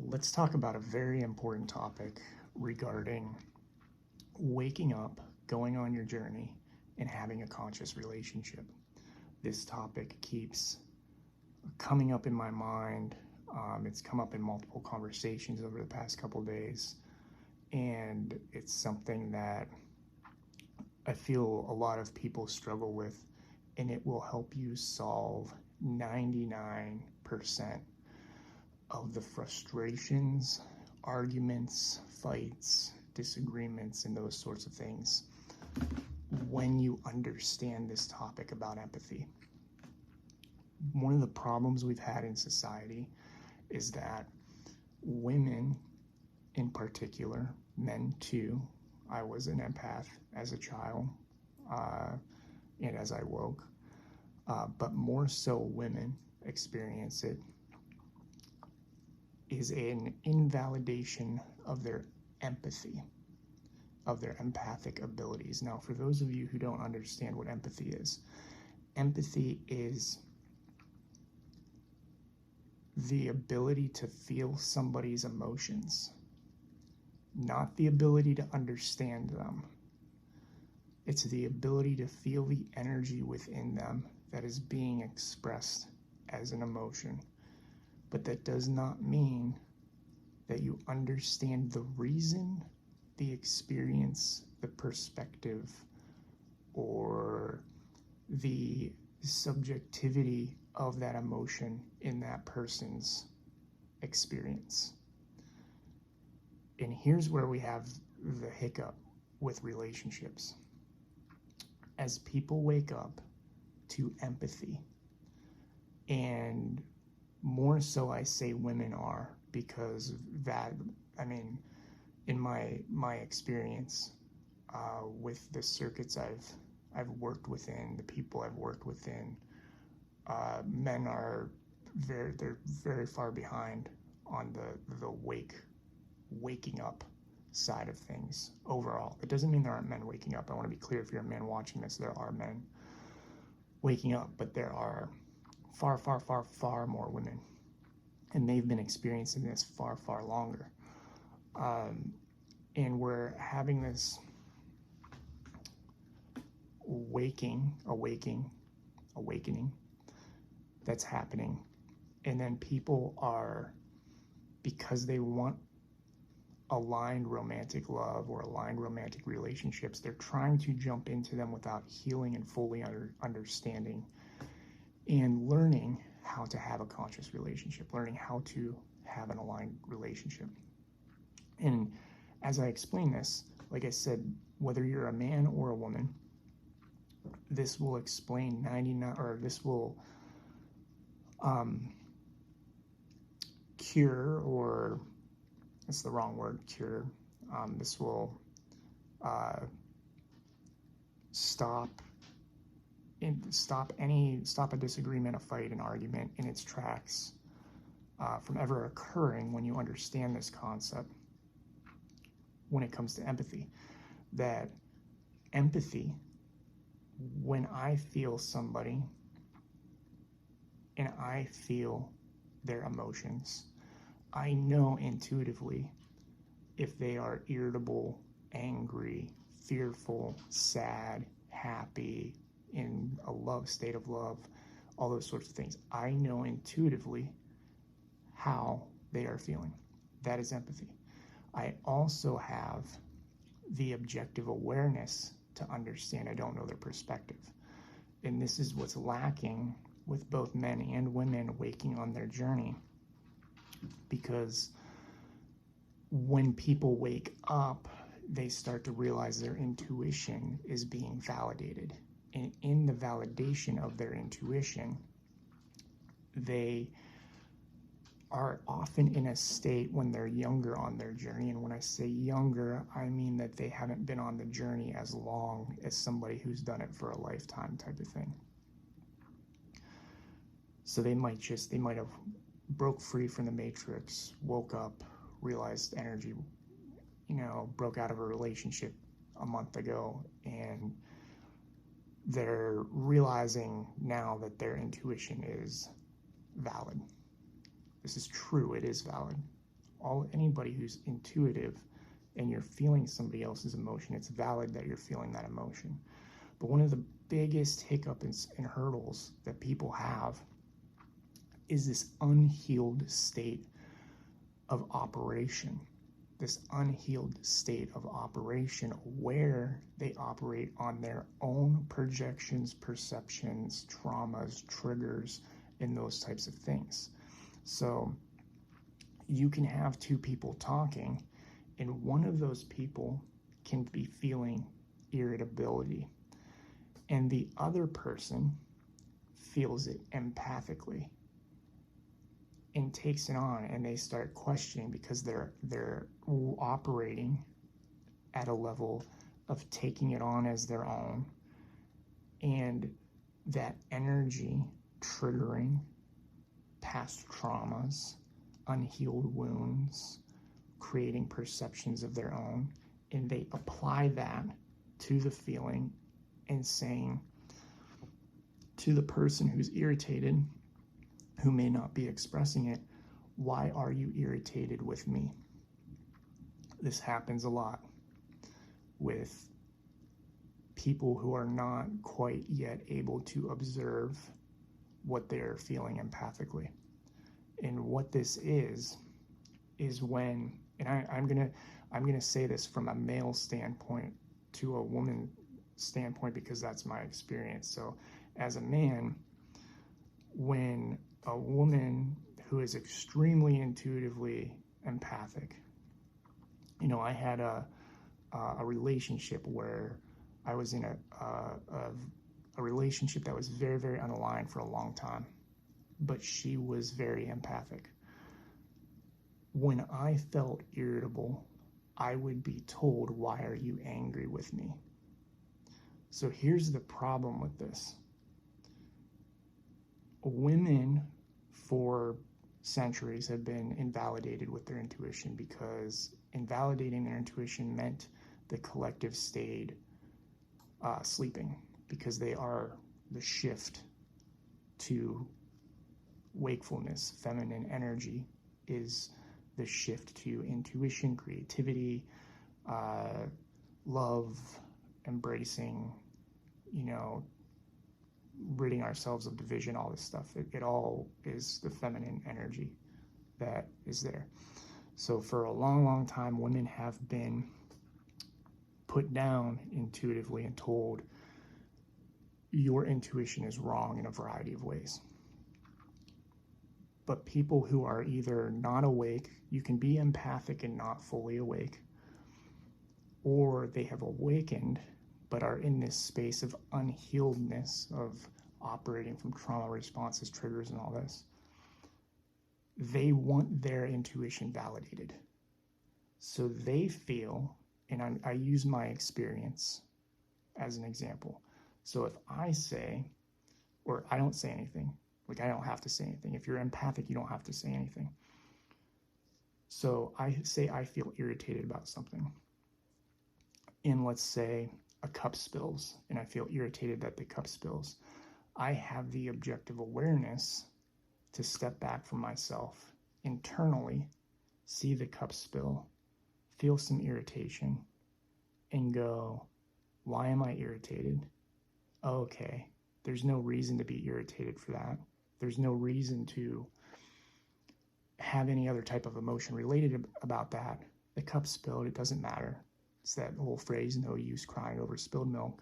Let's talk about a very important topic regarding waking up, going on your journey, and having a conscious relationship. This topic keeps coming up in my mind. It's come up in multiple conversations over the past couple of days, and it's something that I feel a lot of people struggle with, and it will help you solve 99% of the frustrations, arguments, fights, disagreements, and those sorts of things when you understand this topic about empathy. One of the problems we've had in society is that women in particular, men too, I was an empath as a child and as I woke, but more so women experience it, is an invalidation of their empathy, of their empathic abilities. Now, for those of you who don't understand what empathy is the ability to feel somebody's emotions, not the ability to understand them. It's the ability to feel the energy within them that is being expressed as an emotion. But that does not mean that you understand the reason, the experience, the perspective, or the subjectivity of that emotion in that person's experience. And here's where we have the hiccup with relationships. As people wake up to empathy, and more so I say women are, because that, in my experience with the circuits I've worked within, the people I've worked within, men are they're very far behind on the waking up side of things overall. It doesn't mean there aren't men waking up. I want to be clear, if you're a man watching this, there are men waking up, but there are far more women, and they've been experiencing this far longer. And we're having this awakening that's happening, and then people are, because they want aligned romantic love or aligned romantic relationships, they're trying to jump into them without healing and fully understanding and learning how to have a conscious relationship, learning how to have an aligned relationship. And as I explain this, like I said, whether you're a man or a woman, this will explain 99, or this will cure, or that's the wrong word, cure. This will stop a disagreement, a fight, an argument in its tracks from ever occurring when you understand this concept when it comes to empathy. That empathy, when I feel somebody and I feel their emotions, I know intuitively if they are irritable, angry, fearful, sad, happy, in a state of love, all those sorts of things. I know intuitively how they are feeling. That is empathy. I also have the objective awareness to understand I don't know their perspective. And this is what's lacking with both men and women waking on their journey, because when people wake up, they start to realize their intuition is being validated. And in the validation of their intuition, they are often in a state when they're younger on their journey. And when I say younger, I mean that they haven't been on the journey as long as somebody who's done it for a lifetime type of thing. So they might have broke free from the matrix, woke up, realized energy, broke out of a relationship a month ago, and they're realizing now that their intuition is valid. This is true, it is valid. Anybody who's intuitive and you're feeling somebody else's emotion, it's valid that you're feeling that emotion. But one of the biggest hiccups and hurdles that people have is this unhealed state of operation. This unhealed state of operation where they operate on their own projections, perceptions, traumas, triggers, and those types of things. So you can have two people talking, and one of those people can be feeling irritability, and the other person feels it empathically and takes it on, and they start questioning because they're operating at a level of taking it on as their own, and that energy triggering past traumas, unhealed wounds, creating perceptions of their own, and they apply that to the feeling and saying to the person who's irritated, who may not be expressing it, why are you irritated with me? This happens a lot with people who are not quite yet able to observe what they're feeling empathically. And what this is when, and I'm gonna say this from a male standpoint to a woman standpoint because that's my experience. So as a man, when a woman who is extremely intuitively empathic, I had a relationship where I was in a relationship that was very, very unaligned for a long time, but she was very empathic. When I felt irritable, I would be told, why are you angry with me? So here's the problem with this. Women for centuries have been invalidated with their intuition because invalidating their intuition meant the collective stayed sleeping, because they are the shift to wakefulness. Feminine energy is the shift to intuition, creativity, love, embracing, ridding ourselves of division, all this stuff. It all is the feminine energy that is there. So for a long, long time, women have been put down intuitively and told your intuition is wrong in a variety of ways. But people who are either not awake, you can be empathic and not fully awake, or they have awakened but are in this space of unhealedness, of operating from trauma responses, triggers, and all this. They want their intuition validated. So they feel, and I use my experience as an example. So if I say, or I don't say anything, like I don't have to say anything. If you're empathic, you don't have to say anything. So I say I feel irritated about something. And let's say a cup spills, and I feel irritated that the cup spills. I have the objective awareness to step back from myself internally, see the cup spill, feel some irritation, and go, why am I irritated? Oh, okay, there's no reason to be irritated for that. There's no reason to have any other type of emotion related about that. The cup spilled, it doesn't matter. It's that whole phrase, no use crying over spilled milk.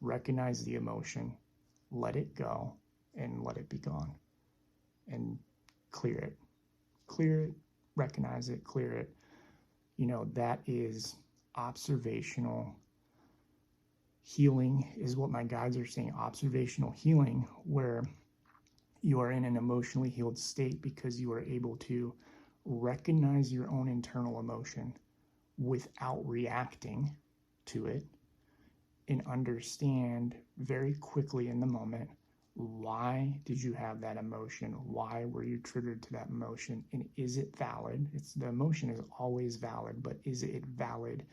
Recognize the emotion, let it go, and let it be gone. And clear it. Clear it, recognize it, clear it. That is observational healing, is what my guides are saying. Observational healing, where you are in an emotionally healed state because you are able to recognize your own internal emotion without reacting to it, and understand very quickly in the moment, why did you have that emotion? Why were you triggered to that emotion? And is it valid? The emotion is always valid, but is it valid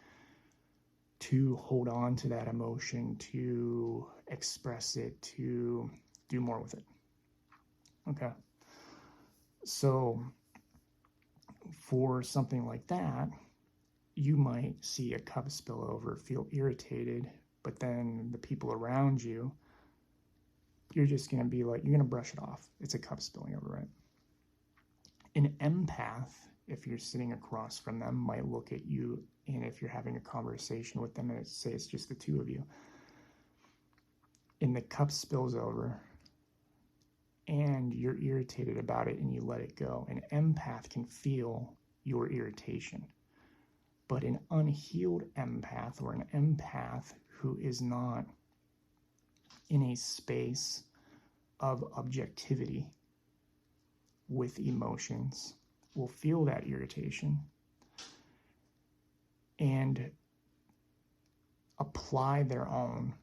to hold on to that emotion, to express it, to do more with it? Okay. So For something like that, you might see a cup spill over, feel irritated, but then the people around you, you're just going to be like, you're going to brush it off. It's a cup spilling over, right? An empath, if you're sitting across from them, might look at you, and if you're having a conversation with them and say it's just the two of you, and the cup spills over and you're irritated about it and you let it go. An empath can feel your irritation. But an unhealed empath, or an empath who is not in a space of objectivity with emotions, will feel that irritation and apply their own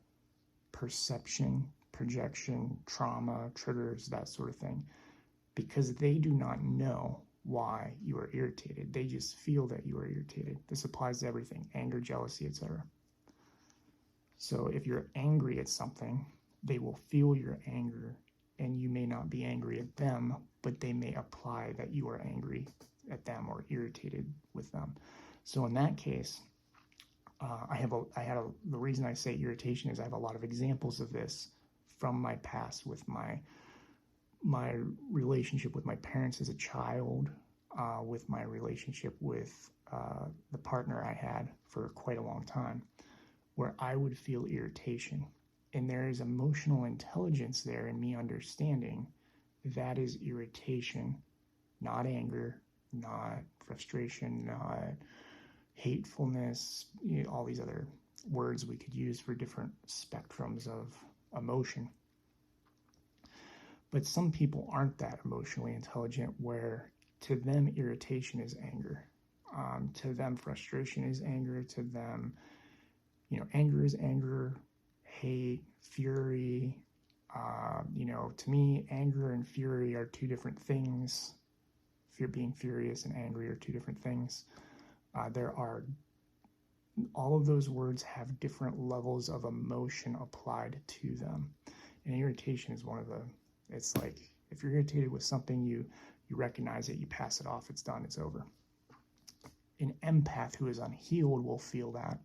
perception, projection, trauma, triggers, that sort of thing, because they do not know why you are irritated. They just feel that you are irritated. This applies to everything: anger, jealousy, etc. So if you're angry at something, they will feel your anger, and you may not be angry at them, but they may apply that you are angry at them or irritated with them. So in that case, the reason I say irritation is I have a lot of examples of this from my past with my relationship with my parents as a child, with my relationship with the partner I had for quite a long time, where I would feel irritation. And there is emotional intelligence there in me understanding that is irritation, not anger, not frustration, not hatefulness, all these other words we could use for different spectrums of emotion. But some people aren't that emotionally intelligent, where to them irritation is anger. To them frustration is anger. To them, anger is anger, hate, fury. To me, anger and fury are two different things. Being furious and angry are two different things. All of those words have different levels of emotion applied to them. And irritation is one of the, it's like, if you're irritated with something, you recognize it, you pass it off, it's done, it's over. An empath who is unhealed will feel that,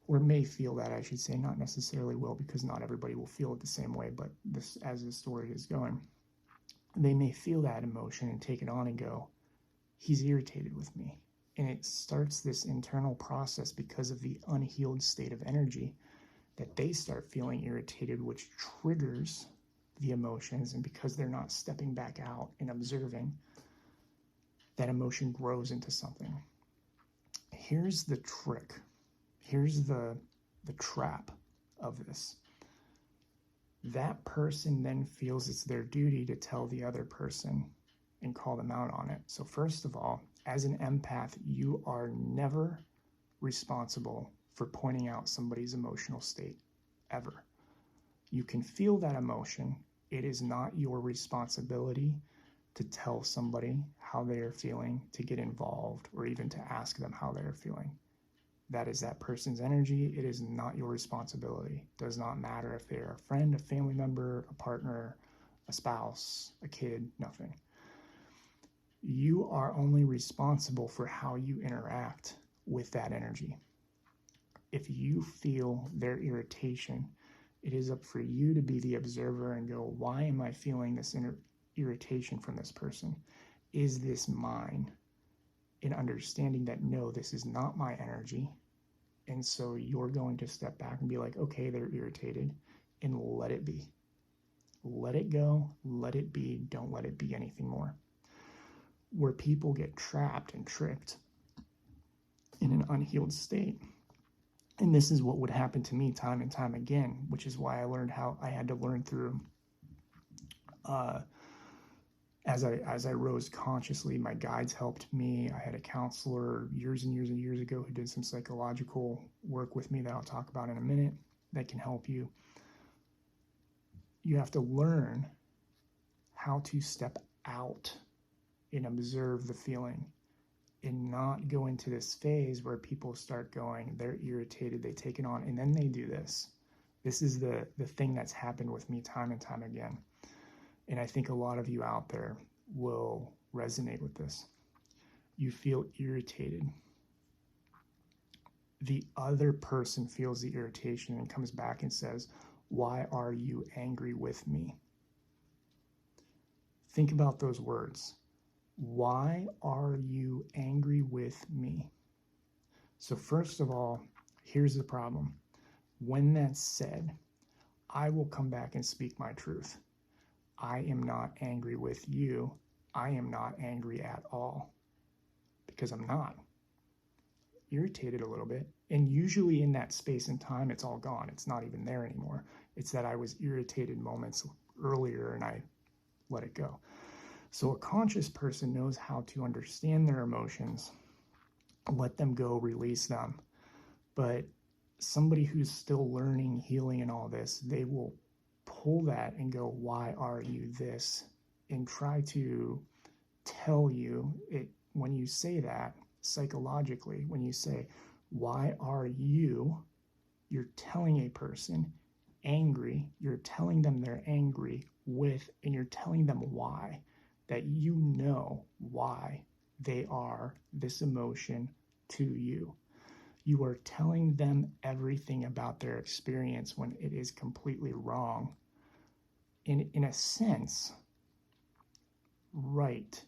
or may feel that, I should say, not necessarily will, because not everybody will feel it the same way, but this, as the story is going, they may feel that emotion and take it on and go, he's irritated with me. And it starts this internal process because of the unhealed state of energy that they start feeling irritated, which triggers the emotions. And because they're not stepping back out and observing, that emotion grows into something. Here's the trick. Here's the trap of this. That person then feels it's their duty to tell the other person and call them out on it. So first of all, as an empath, you are never responsible for pointing out somebody's emotional state, ever. You can feel that emotion. It is not your responsibility to tell somebody how they are feeling, to get involved, or even to ask them how they are feeling. That is that person's energy. It is not your responsibility. It does not matter if they are a friend, a family member, a partner, a spouse, a kid, nothing. You are only responsible for how you interact with that energy. If you feel their irritation, it is up for you to be the observer and go, why am I feeling this irritation from this person? Is this mine? In understanding that, no, this is not my energy. And so you're going to step back and be like, okay, they're irritated, and let it be. Let it go, let it be, don't let it be anything more. Where people get trapped and tricked in an unhealed state. And this is what would happen to me time and time again, which is why I learned how I had to learn through, as I rose consciously, my guides helped me. I had a counselor years and years and years ago who did some psychological work with me that I'll talk about in a minute that can help you. You have to learn how to step out and observe the feeling and not go into this phase where people start going, they're irritated, they take it on, and then they do this. This is the thing that's happened with me time and time again. And I think a lot of you out there will resonate with this. You feel irritated. The other person feels the irritation and comes back and says, why are you angry with me? Think about those words. Why are you angry with me? So first of all, here's the problem. When that's said, I will come back and speak my truth. I am not angry with you. I am not angry at all, because I'm not. Irritated a little bit, and usually in that space and time it's all gone. It's not even there anymore. It's that I was irritated moments earlier and I let it go. So a conscious person knows how to understand their emotions, let them go, release them. But somebody who's still learning, healing, and all this, they will pull that and go, why are you this? And try to tell you it. When you say that, psychologically, when you say, why are you, you're telling a person angry, you're telling them they're angry with, and you're telling them why, that you know why they are this emotion to you. You are telling them everything about their experience when it is completely wrong. In a sense, right.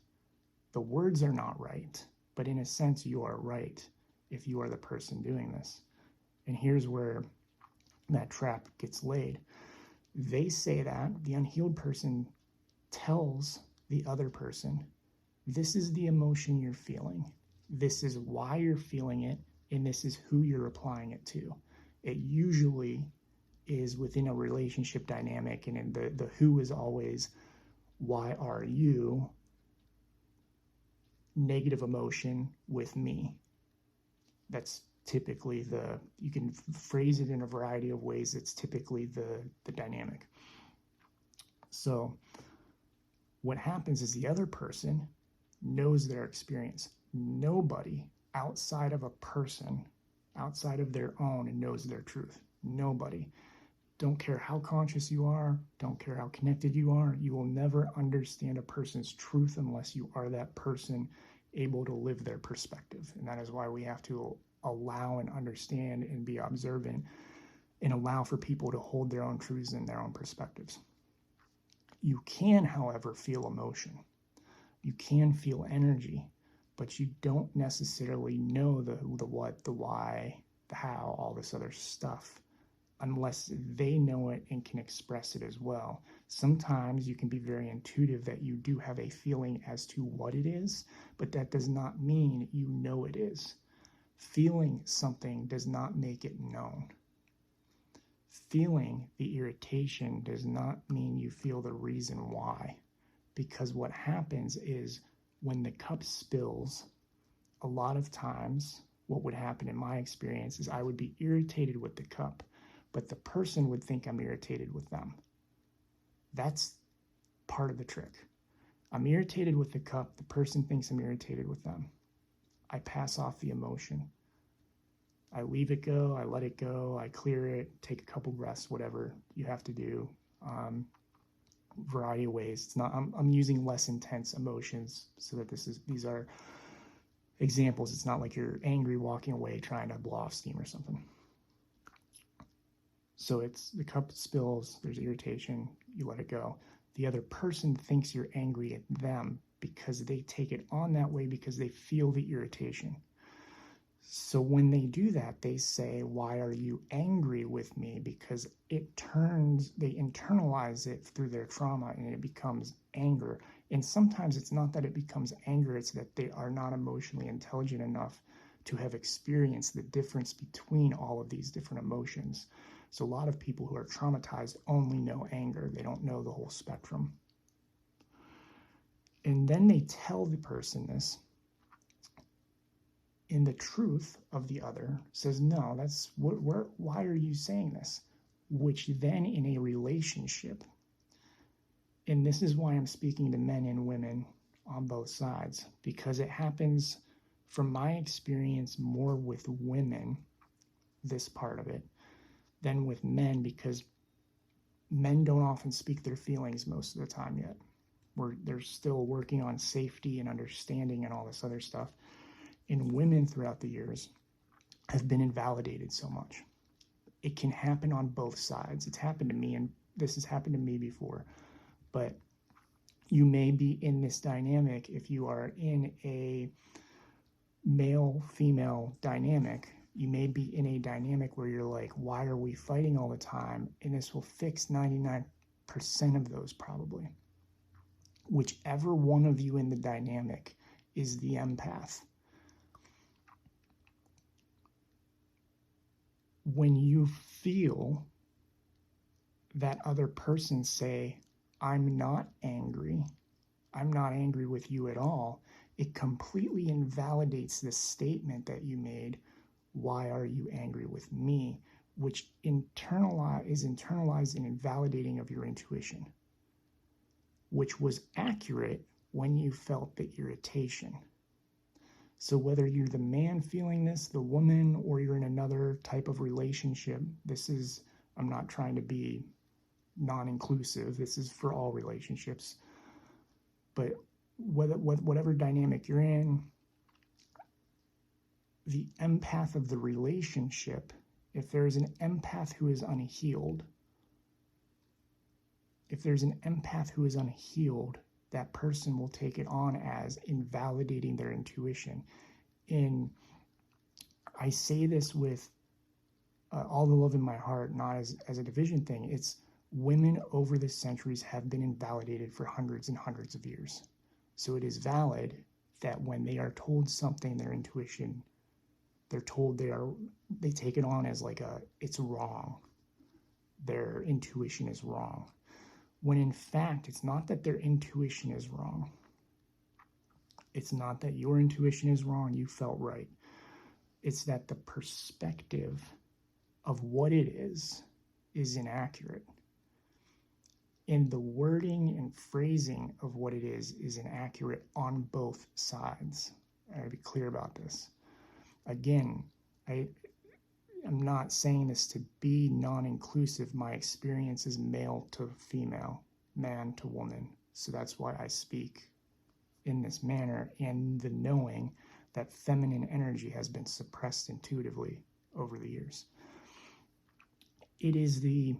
The words are not right, but in a sense, you are right if you are the person doing this. And here's where that trap gets laid. They say that, the unhealed person tells the other person, this is the emotion you're feeling. This is why you're feeling it, and this is who you're applying it to. It usually is within a relationship dynamic, and in the who is always, why are you negative emotion with me? That's typically you can phrase it in a variety of ways. It's typically the dynamic. So what happens is the other person knows their experience. Nobody outside of a person, outside of their own, knows their truth. Nobody. Don't care how conscious you are, don't care how connected you are, you will never understand a person's truth unless you are that person able to live their perspective. And that is why we have to allow and understand and be observant and allow for people to hold their own truths and their own perspectives. You can, however, feel emotion. You can feel energy, but you don't necessarily know the who, the what, the why, the how, all this other stuff, unless they know it and can express it as well. Sometimes you can be very intuitive that you do have a feeling as to what it is, but that does not mean you know it is. Feeling something does not make it known. Feeling the irritation does not mean you feel the reason why, because what happens is when the cup spills, a lot of times what would happen in my experience is I would be irritated with the cup, but the person would think I'm irritated with them. That's part of the trick. I'm irritated with the cup. The person thinks I'm irritated with them. I pass off the emotion. I leave it go. I let it go. I clear it, take a couple breaths, whatever you have to do. Variety of ways. It's not. I'm using less intense emotions so that these are examples. It's not like you're angry walking away trying to blow off steam or something. So it's the cup spills, there's irritation, you let it go. The other person thinks you're angry at them because they take it on that way because they feel the irritation. So when they do that, they say, why are you angry with me? Because they internalize it through their trauma and it becomes anger. And sometimes it's not that it becomes anger, it's that they are not emotionally intelligent enough to have experienced the difference between all of these different emotions. So a lot of people who are traumatized only know anger. They don't know the whole spectrum. And then they tell the person this, and the truth of the other says, no, why are you saying this? Which then in a relationship, and this is why I'm speaking to men and women on both sides, because it happens, from my experience, more with women, this part of it, than with men, because men don't often speak their feelings most of the time yet. They're still working on safety and understanding and all this other stuff. And women throughout the years have been invalidated so much. It can happen on both sides. It's happened to me, and this has happened to me before. But you may be in this dynamic if you are in a male-female dynamic. You may be in a dynamic where you're like, why are we fighting all the time? And this will fix 99% of those probably. Whichever one of you in the dynamic is the empath. When you feel that other person say, I'm not angry with you at all, it completely invalidates the statement that you made, why are you angry with me, which is internalized and invalidating of your intuition, which was accurate when you felt the irritation. So whether you're the man feeling this, the woman, or you're in another type of relationship, I'm not trying to be non-inclusive, this is for all relationships, but whatever dynamic you're in, the empath of the relationship, if there's an empath who is unhealed, that person will take it on as invalidating their intuition. And I say this with all the love in my heart, not as a division thing. It's women over the centuries have been invalidated for hundreds and hundreds of years. So it is valid that when they are told something, their intuition, they're told they take it on as like it's wrong. Their intuition is wrong. When in fact, it's not that their intuition is wrong. It's not that your intuition is wrong, you felt right. It's that the perspective of what it is inaccurate. And the wording and phrasing of what it is inaccurate on both sides. I gotta be clear about this. Again, I'm not saying this to be non-inclusive. My experience is male to female, man to woman. So that's why I speak in this manner, and the knowing that feminine energy has been suppressed intuitively over the years. It is the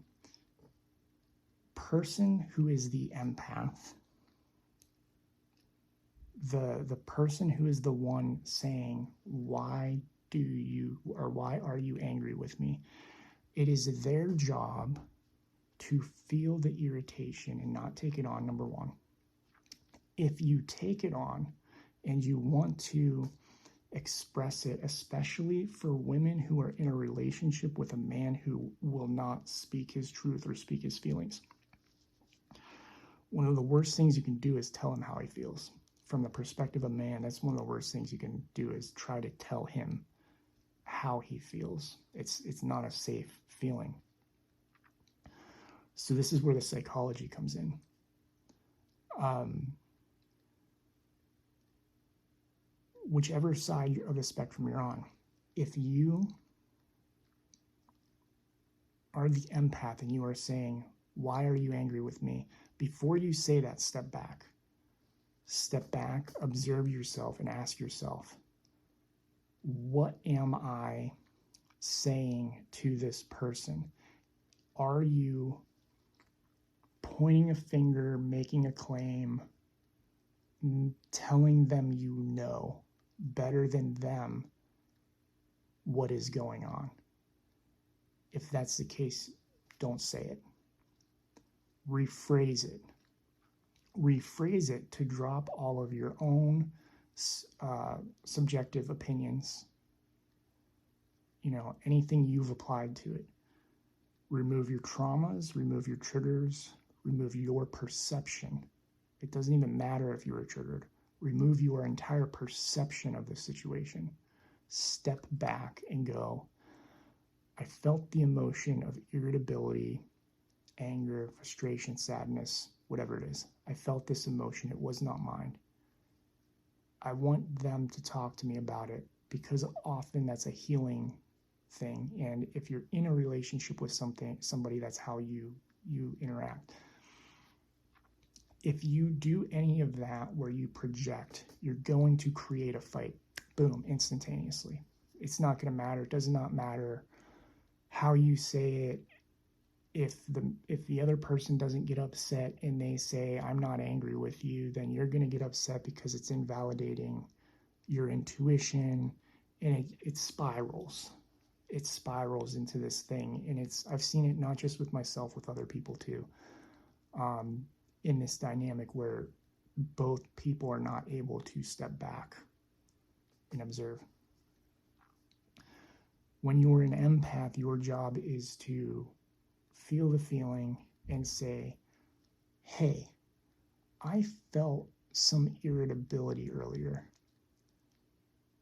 person who is the empath, the person who is the one saying, why are you angry with me? It is their job to feel the irritation and not take it on, number one. If you take it on and you want to express it, especially for women who are in a relationship with a man who will not speak his truth or speak his feelings, one of the worst things you can do is tell him how he feels. From the perspective of a man, that's one of the worst things you can do, is try to tell him how he feels. It's not a safe feeling. So this is where the psychology comes in. Whichever side of the spectrum you're on, if you are the empath and you are saying, why are you angry with me? Before you say that, step back. Step back, observe yourself, and ask yourself, what am I saying to this person? Are you pointing a finger, making a claim, telling them you know better than them what is going on? If that's the case, don't say it. Rephrase it. Rephrase it to drop all of your own subjective opinions, anything you've applied to it. Remove your traumas, remove your triggers, remove your perception. It doesn't even matter if you were triggered. Remove your entire perception of the situation. Step back and go, I felt the emotion of irritability, anger, frustration, sadness, whatever it is. I felt this emotion. It was not mine. I want them to talk to me about it, because often that's a healing thing. And if you're in a relationship with somebody, that's how you interact. if you do any of that where you project, you're going to create a fight. Boom, instantaneously. It's not going to matter. It does not matter how you say it. If the other person doesn't get upset and they say, I'm not angry with you, then you're going to get upset because it's invalidating your intuition, and it spirals. It spirals into this thing, and I've seen it not just with myself, with other people too, in this dynamic where both people are not able to step back and observe. When you're an empath, your job is to feel the feeling and say, hey, I felt some irritability earlier.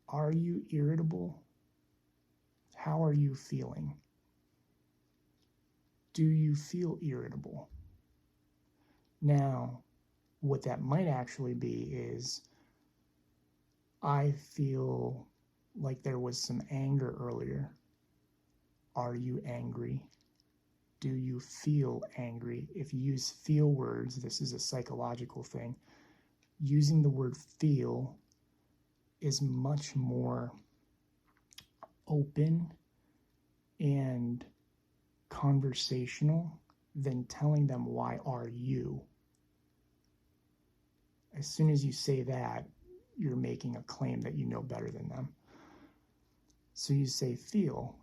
Are you irritable? How are you feeling? Do you feel irritable? Now, what that might actually be is, I feel like there was some anger earlier. Are you angry? Do you feel angry? If you use feel words, this is a psychological thing. Using the word feel is much more open and conversational than telling them, why are you? As soon as you say that, you're making a claim that you know better than them. So you say, feel.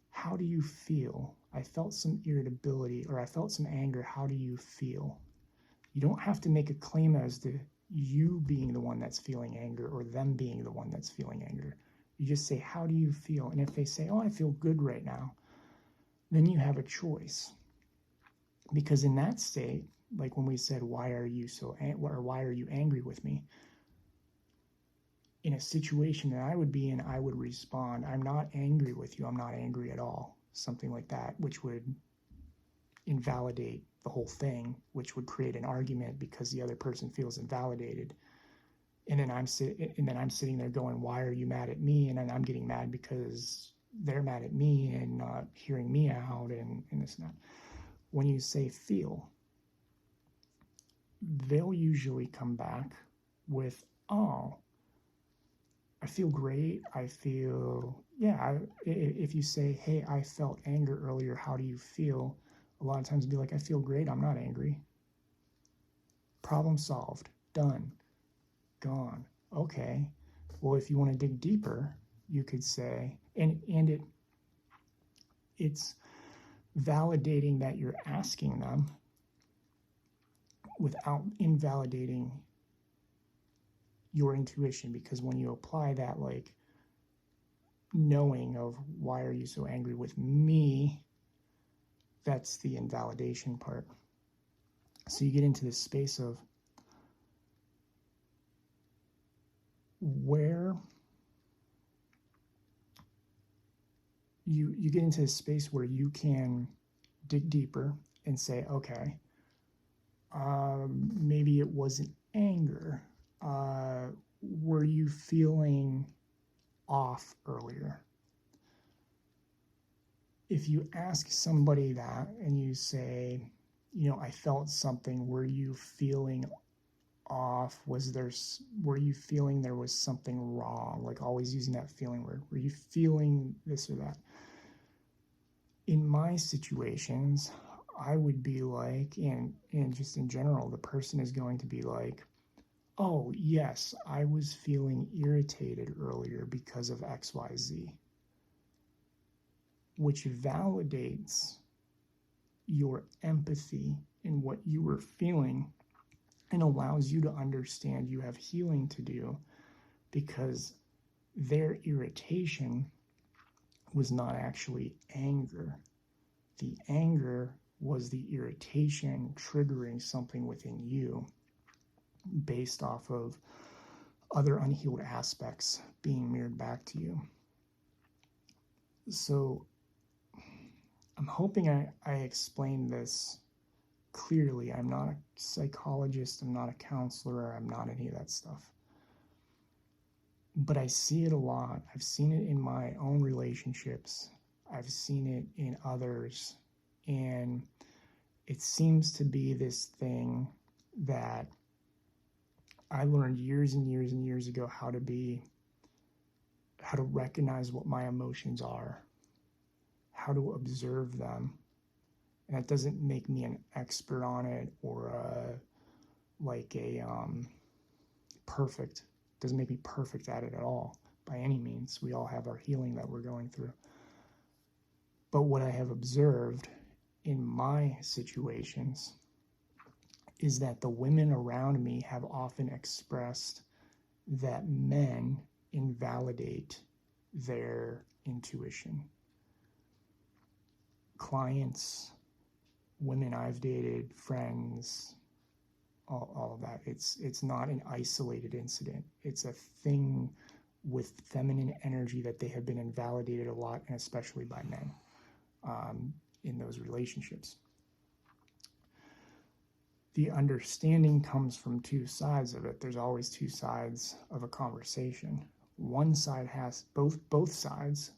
How do you feel? I felt some irritability, or I felt some anger. How do you feel? You don't have to make a claim as to you being the one that's feeling anger or them being the one that's feeling anger. You just say, how do you feel? And if they say, oh, I feel good right now, then you have a choice. Because in that state, like when we said, why are you angry with me? In a situation that I would be in, I would respond, I'm not angry with you. I'm not angry at all. Something like that, which would invalidate the whole thing, which would create an argument because the other person feels invalidated. And then I'm sitting there going, why are you mad at me? And then I'm getting mad because they're mad at me and not hearing me out and this and that. When you say feel, they'll usually come back with, oh, I feel great. I feel, yeah. If you say, hey, I felt anger earlier, how do you feel? A lot of times it'd be like, I feel great. I'm not angry. Problem solved. Done. Gone. Okay. Well, if you want to dig deeper, you could say, and it's validating that you're asking them without invalidating your intuition, because when you apply that, like, knowing of why are you so angry with me, that's the invalidation part. So you get into this space of where you get into this space where you can dig deeper and say, okay, maybe it wasn't anger. Were you feeling off earlier? If you ask somebody that and you say, I felt something, were you feeling off? Were you feeling there was something wrong? Like, always using that feeling word. Were you feeling this or that? In my situations, I would be like, and just in general, the person is going to be like, oh, yes, I was feeling irritated earlier because of XYZ, which validates your empathy in what you were feeling and allows you to understand you have healing to do, because their irritation was not actually anger. The anger was the irritation triggering something within you based off of other unhealed aspects being mirrored back to you. So I'm hoping I explained this clearly. I'm not a psychologist, I'm not a counselor, I'm not any of that stuff. But I see it a lot. I've seen it in my own relationships. I've seen it in others. And it seems to be this thing that I learned years and years and years ago how to recognize what my emotions are, how to observe them. And that doesn't make me an expert on it or perfect. Doesn't make me perfect at it at all by any means. We all have our healing that we're going through. But what I have observed in my situations is that the women around me have often expressed that men invalidate their intuition. Clients, women I've dated, friends, all of that. It's not an isolated incident. It's a thing with feminine energy that they have been invalidated a lot, and especially by men in those relationships. The understanding comes from two sides of it. There's always two sides of a conversation. One side has both sides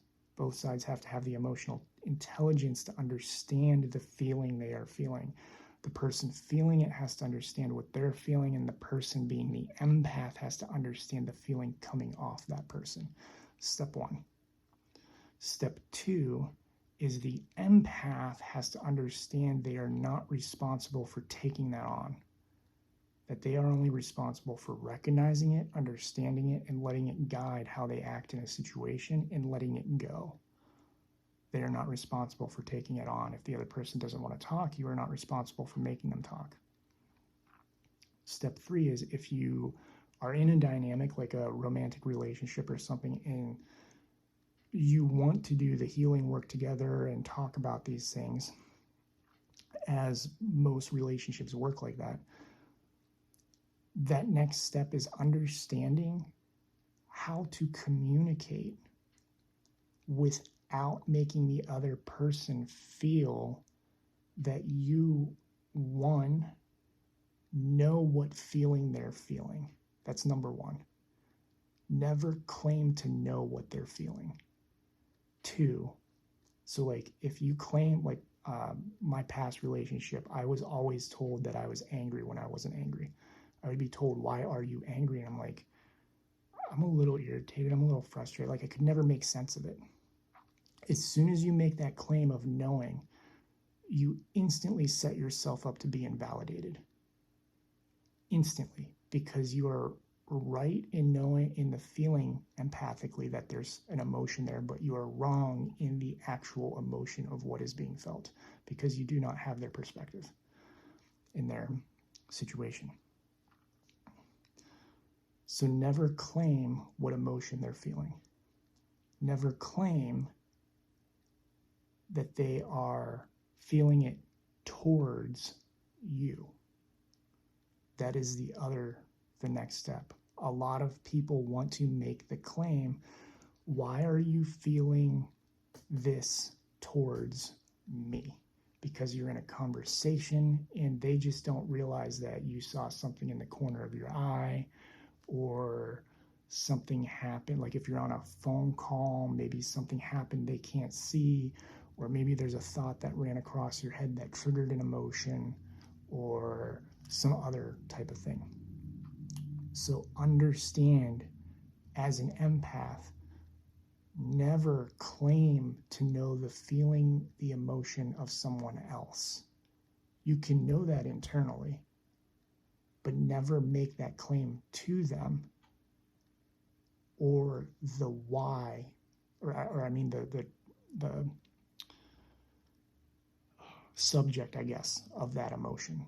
have to have the emotional intelligence to understand the feeling they are feeling. The person feeling it has to understand what they're feeling, and the person being the empath has to understand the feeling coming off that person. Step one. Step two is the empath has to understand they are not responsible for taking that on. That they are only responsible for recognizing it, understanding it, and letting it guide how they act in a situation and letting it go. They are not responsible for taking it on. If the other person doesn't want to talk, you are not responsible for making them talk. Step three is if you are in a dynamic like a romantic relationship or something, and you want to do the healing work together and talk about these things, as most relationships work like that, that next step is understanding how to communicate without making the other person feel that you, one, know what feeling they're feeling. That's number one. Never claim to know what they're feeling. Two, so like if you claim, like my past relationship, I was always told that I was angry when I wasn't angry. I would be told, why are you angry? And I'm like, I'm a little irritated. I'm a little frustrated. Like I could never make sense of it. As soon as you make that claim of knowing, you instantly set yourself up to be invalidated. Instantly, because you are right in knowing, in the feeling empathically that there's an emotion there, but you are wrong in the actual emotion of what is being felt because you do not have their perspective in their situation. So never claim what emotion they're feeling. Never claim that they are feeling it towards you. That is the next step. A lot of people want to make the claim, why are you feeling this towards me? Because you're in a conversation and they just don't realize that you saw something in the corner of your eye, or something happened. Like if you're on a phone call, maybe something happened they can't see, or maybe there's a thought that ran across your head that triggered an emotion, or some other type of thing. So understand, as an empath, never claim to know the feeling, the emotion of someone else. You can know that internally, but never make that claim to them, or the why, or I mean the subject, I guess, of that emotion.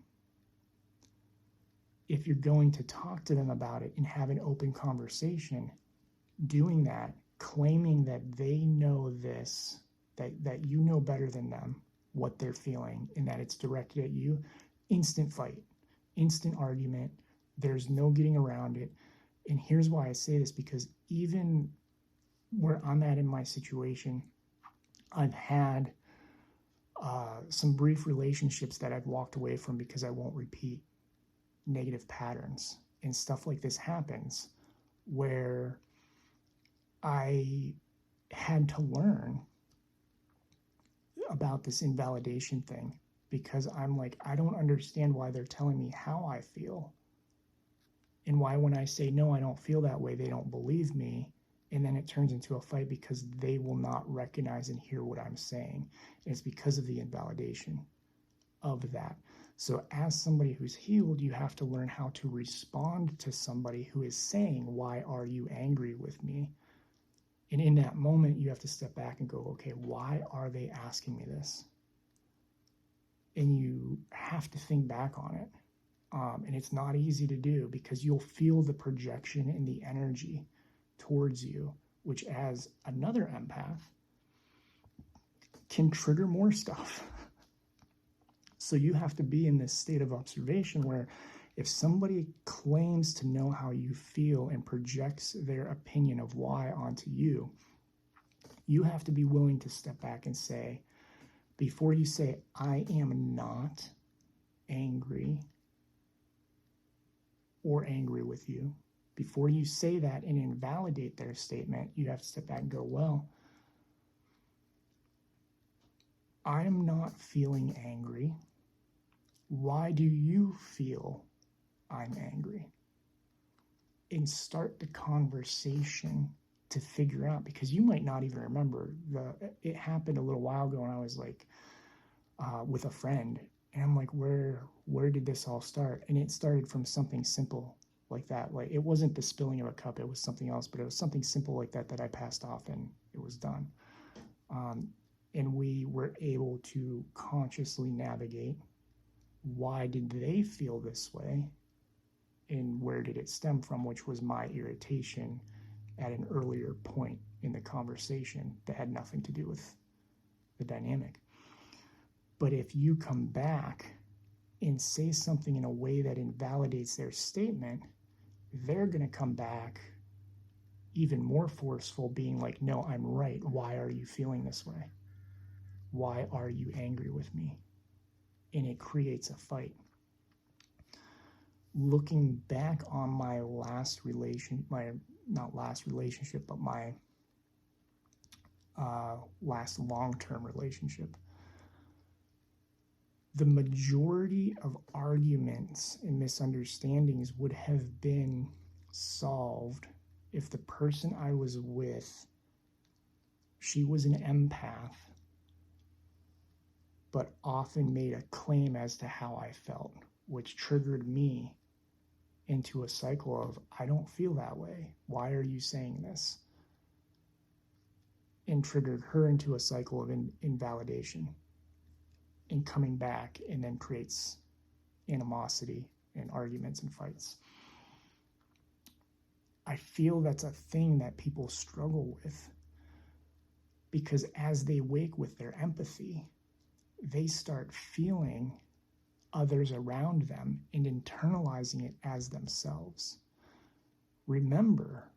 If you're going to talk to them about it and have an open conversation, doing that, claiming that they know this, that you know better than them what they're feeling, and that it's directed at you, instant fight, instant argument. There's no getting around it. And here's why I say this, because even where I'm at in my situation, I've had some brief relationships that I've walked away from because I won't repeat negative patterns. And stuff like this happens where I had to learn about this invalidation thing because I'm like, I don't understand why they're telling me how I feel. And why when I say, no, I don't feel that way, they don't believe me. And then it turns into a fight because they will not recognize and hear what I'm saying. And it's because of the invalidation of that. So as somebody who's healed, you have to learn how to respond to somebody who is saying, why are you angry with me? And in that moment, you have to step back and go, okay, why are they asking me this? And you have to think back on it. And it's not easy to do because you'll feel the projection and the energy towards you, which as another empath can trigger more stuff. So you have to be in this state of observation where if somebody claims to know how you feel and projects their opinion of why onto you, you have to be willing to step back and say, before you say, I am not angry or angry with you, before you say that and invalidate their statement, you have to step back and go, well, I'm not feeling angry. Why do you feel I'm angry? And start the conversation to figure out, because you might not even remember. It happened a little while ago, and I was like with a friend, and I'm like, where did this all start? And it started from something simple like that. Like, it wasn't the spilling of a cup, it was something else, but it was something simple like that I passed off and it was done. And we were able to consciously navigate, why did they feel this way and where did it stem from, which was my irritation at an earlier point in the conversation that had nothing to do with the dynamic. But if you come back and say something in a way that invalidates their statement, they're going to come back even more forceful, being like, no, I'm right. Why are you feeling this way? Why are you angry with me? And it creates a fight. Looking back on my last relationship, but my last long-term relationship, the majority of arguments and misunderstandings would have been solved if the person I was with, she was an empath, but often made a claim as to how I felt, which triggered me into a cycle of, I don't feel that way. Why are you saying this? And triggered her into a cycle of invalidation and coming back, and then creates animosity and arguments and fights. I feel that's a thing that people struggle with, because as they wake with their empathy, they start feeling others around them and internalizing it as themselves. Remember,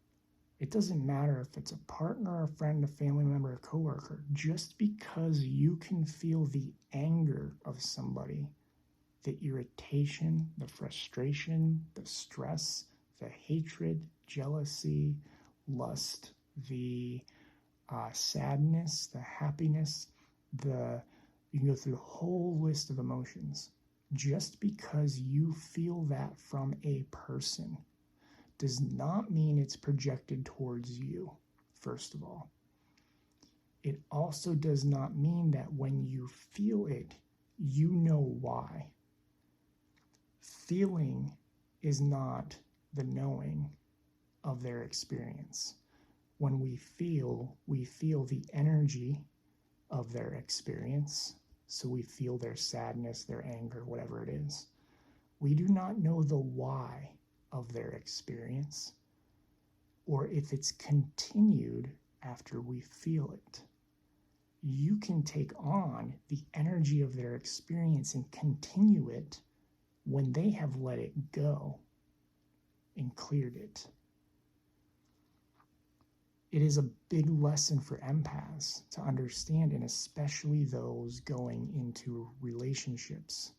it doesn't matter if it's a partner, a friend, a family member, a coworker. Just because you can feel the anger of somebody, the irritation, the frustration, the stress, the hatred, jealousy, lust, the sadness, the happiness, you can go through the whole list of emotions. Just because you feel that from a person does not mean it's projected towards you, first of all. It also does not mean that when you feel it, you know why. Feeling is not the knowing of their experience. When we feel the energy of their experience. So we feel their sadness, their anger, whatever it is. We do not know the why of their experience, or if it's continued after we feel it. You can take on the energy of their experience and continue it when they have let it go and cleared it. It is a big lesson for empaths to understand, and especially those going into relationships.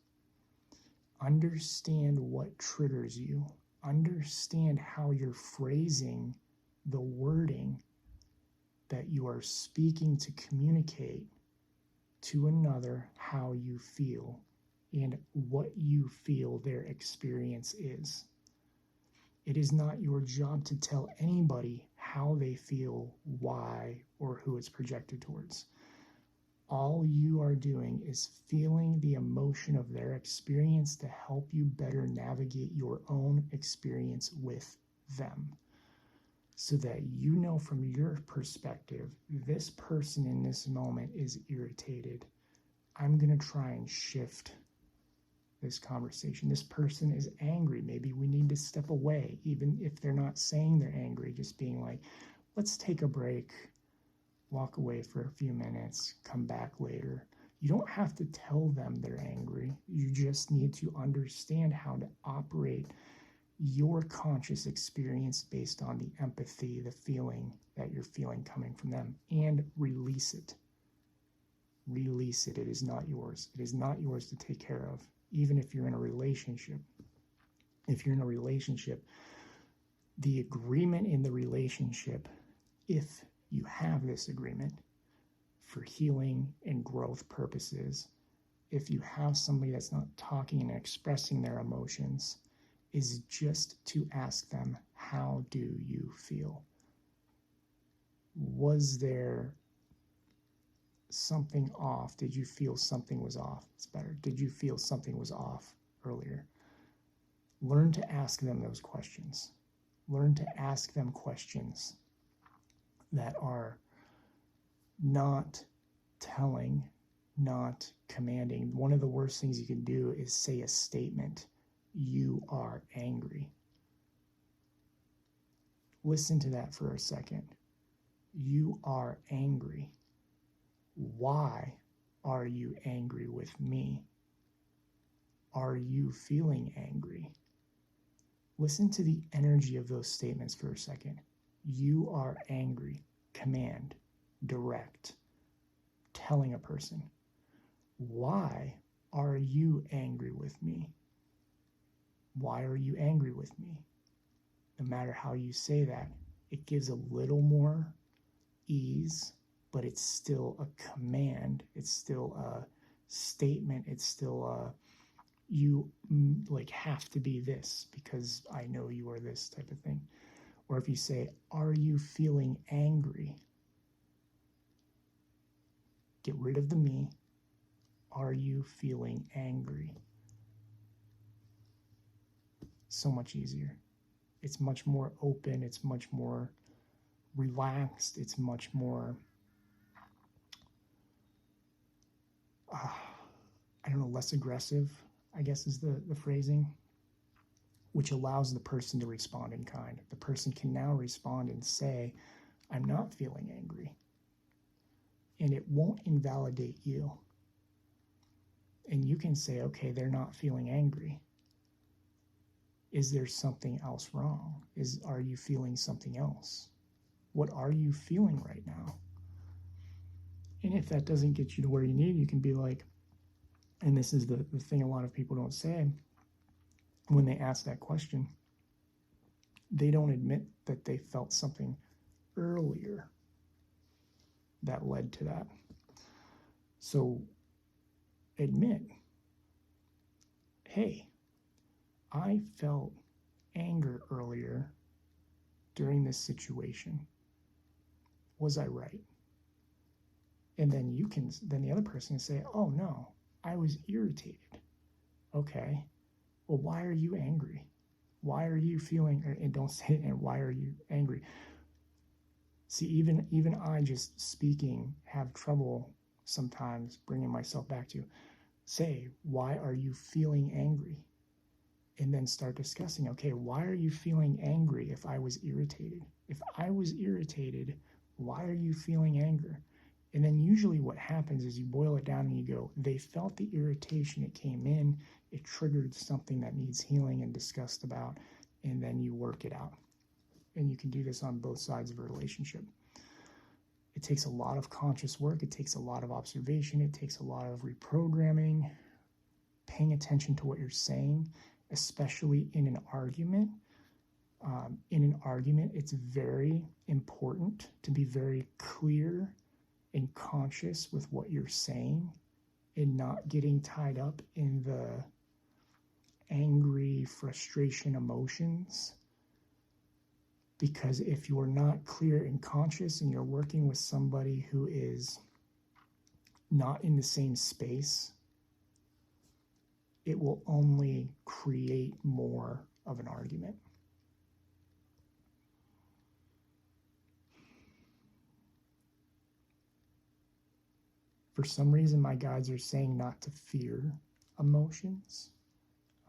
Understand what triggers you. Understand how you're phrasing the wording that you are speaking to communicate to another how you feel and what you feel their experience is. It is not your job to tell anybody how they feel, why, or who it's projected towards. All you are doing is feeling the emotion of their experience to help you better navigate your own experience with them. So that you know from your perspective, this person in this moment is irritated. I'm going to try and shift this conversation. This person is angry. Maybe we need to step away, even if they're not saying they're angry, just being like, let's take a break, walk away for a few minutes, come back later. You don't have to tell them they're angry. You just need to understand how to operate your conscious experience based on the empathy, the feeling that you're feeling coming from them, and release it. Release it. It is not yours. It is not yours to take care of, even if you're in a relationship. If you're in a relationship, the agreement in the relationship, if you have this agreement for healing and growth purposes, if you have somebody that's not talking and expressing their emotions, is just to ask them, how do you feel? Was there something off? Did you feel something was off? It's better. Did you feel something was off earlier? Learn to ask them those questions. Learn to ask them questions that are not telling, not commanding. One of the worst things you can do is say a statement. You are angry. Listen to that for a second. You are angry. Why are you angry with me? Are you feeling angry? Listen to the energy of those statements for a second. You are angry. Command. Direct. Telling a person. Why are you angry with me? Why are you angry with me? No matter how you say that, it gives a little more ease, but it's still a command. It's still a statement. It's still a, you like have to be this because I know you are this type of thing. Or if you say, are you feeling angry? Get rid of the me. Are you feeling angry? So much easier. It's much more open. It's much more relaxed. It's much more, I don't know, less aggressive, I guess is the phrasing, which allows the person to respond in kind. The person can now respond and say, I'm not feeling angry. And it won't invalidate you. And you can say, okay, they're not feeling angry. Is there something else wrong? Are you feeling something else? What are you feeling right now? And if that doesn't get you to where you need, you can be like, and this is the thing a lot of people don't say when they ask that question, they don't admit that they felt something earlier that led to that. So admit, hey, I felt anger earlier during this situation. Was I right? And then then the other person can say, oh no, I was irritated. Okay, well, why are you angry? Why are you feeling, and don't say it, and why are you angry? See, even I just speaking have trouble sometimes bringing myself back to say, why are you feeling angry? And then start discussing, okay, why are you feeling angry if I was irritated? If I was irritated, why are you feeling anger? And then usually what happens is you boil it down and you go, they felt the irritation, it came in, it triggered something that needs healing and discussed about, and then you work it out. And you can do this on both sides of a relationship. It takes a lot of conscious work, it takes a lot of observation, it takes a lot of reprogramming, paying attention to what you're saying, especially in an argument. In an argument, it's very important to be very clear and conscious with what you're saying and not getting tied up in the angry, frustration emotions. Because if you're not clear and conscious and you're working with somebody who is not in the same space, it will only create more of an argument. For some reason, my guides are saying not to fear emotions.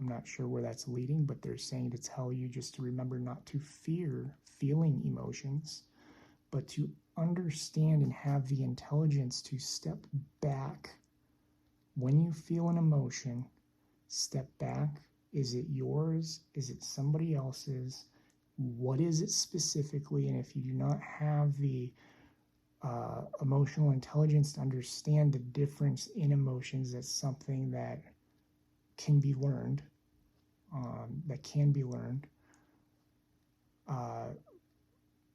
I'm not sure where that's leading, but they're saying to tell you just to remember not to fear feeling emotions, but to understand and have the intelligence to step back. When you feel an emotion, step back. Is it yours? Is it somebody else's? What is it specifically? And if you do not have the emotional intelligence to understand the difference in emotions, that's something that can be learned.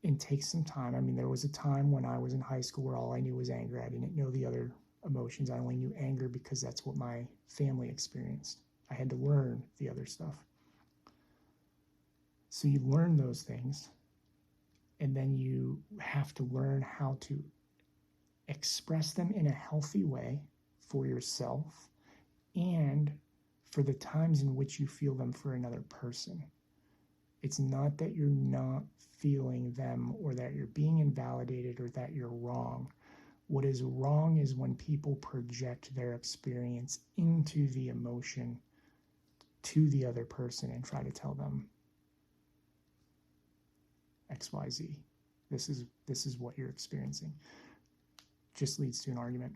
And takes some time. I mean, there was a time when I was in high school where all I knew was anger. I didn't know the other emotions. I only knew anger because that's what my family experienced. I had to learn the other stuff. So you learn those things, and then you have to learn how to express them in a healthy way for yourself and for the times in which you feel them for another person. It's not that you're not feeling them or that you're being invalidated or that you're wrong. What is wrong is when people project their experience into the emotion to the other person and try to tell them XYZ. This is what you're experiencing. Just leads to an argument.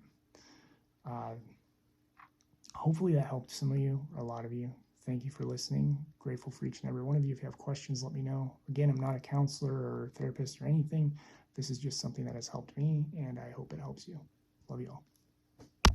Hopefully that helped some of you, or a lot of you. Thank you for listening. Grateful for each and every one of you. If you have questions, let me know. Again, I'm not a counselor or therapist or anything. This is just something that has helped me, and I hope it helps you. Love you all.